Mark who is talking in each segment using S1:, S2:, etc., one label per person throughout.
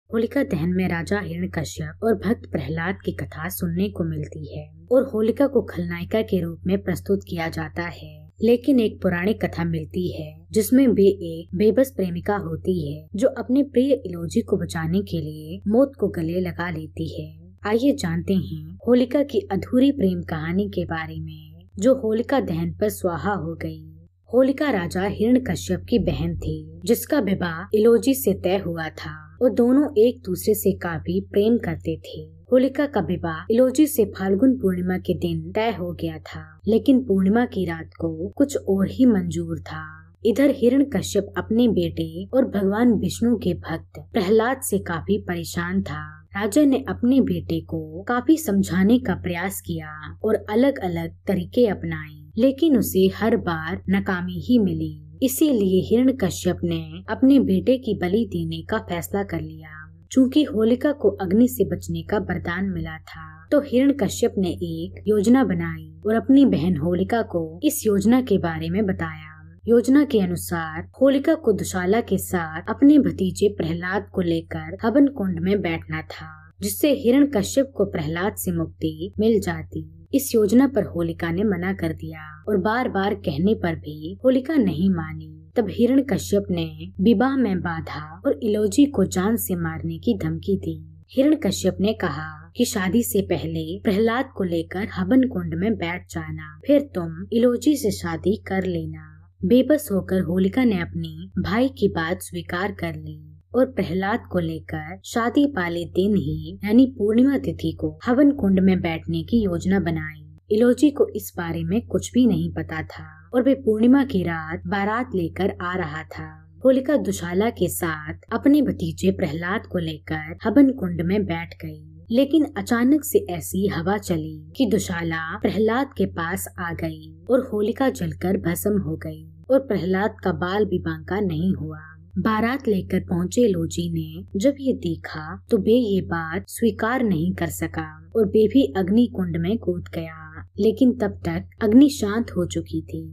S1: होलिका दहन में राजा हिरण्यकश्यप और भक्त प्रहलाद की कथा सुनने को मिलती है और होलिका को खलनायिका के रूप में प्रस्तुत किया जाता है। लेकिन एक पौराणिक कथा मिलती है जिसमें भी एक बेबस प्रेमिका होती है जो अपने प्रिय इलोजी को बचाने के लिए मौत को गले लगा लेती है। आइए जानते हैं होलिका की अधूरी प्रेम कहानी के बारे में जो होलिका दहन पर स्वाहा हो गई। होलिका राजा हिरण्यकश्यप की बहन थी जिसका विवाह इलोजी से तय हुआ था और दोनों एक दूसरे से काफी प्रेम करते थे। होलिका का विवाह इलोजी से फाल्गुन पूर्णिमा के दिन तय हो गया था, लेकिन पूर्णिमा की रात को कुछ और ही मंजूर था। इधर हिरण्यकश्यप अपने बेटे और भगवान विष्णु के भक्त प्रहलाद से काफी परेशान था। राजा ने अपने बेटे को काफी समझाने का प्रयास किया और अलग अलग तरीके अपनाए, लेकिन उसे हर बार नाकामी ही मिली। इसीलिए हिरण्यकश्यप ने अपने बेटे की बलि देने का फैसला कर लिया। चूँकि होलिका को अग्नि से बचने का वरदान मिला था, तो हिरण्यकश्यप ने एक योजना बनाई और अपनी बहन होलिका को इस योजना के बारे में बताया। योजना के अनुसार होलिका को दुशाला के साथ अपने भतीजे प्रहलाद को लेकर हवन कुंड में बैठना था, जिससे हिरण्यकश्यप को प्रहलाद से मुक्ति मिल जाती। इस योजना पर होलिका ने मना कर दिया और बार बार कहने पर भी होलिका नहीं मानी। तब हिरण्यकश्यप ने विवाह में बाधा और इलोजी को जान से मारने की धमकी दी। हिरण्यकश्यप ने कहा कि शादी से पहले प्रहलाद को लेकर हवन कुंड में बैठ जाना, फिर तुम इलोजी से शादी कर लेना। बेबस होकर होलिका ने अपनी भाई की बात स्वीकार कर ली और प्रहलाद को लेकर शादी वाले दिन ही यानी पूर्णिमा तिथि को हवन कुंड में बैठने की योजना बनाई। इलोजी को इस बारे में कुछ भी नहीं पता था और वे पूर्णिमा की रात बारात लेकर आ रहा था। होलिका दुशाला के साथ अपने भतीजे प्रहलाद को लेकर हवन कुंड में बैठ गई, लेकिन अचानक से ऐसी हवा चली कि दुशाला प्रहलाद के पास आ गई और होलिका जलकर भस्म हो गई और प्रहलाद का बाल भी बांका नहीं हुआ। बारात लेकर पहुँचे इलोजी ने जब ये देखा तो वे ये बात स्वीकार नहीं कर सका और वे भी अग्नि कुंड में कूद गया, लेकिन तब तक अग्नि शांत हो चुकी थी।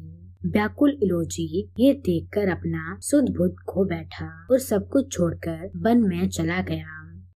S1: व्याकुल इलोजी ये देखकर अपना सुध बुध खो बैठा और सब कुछ छोड़कर वन में चला गया।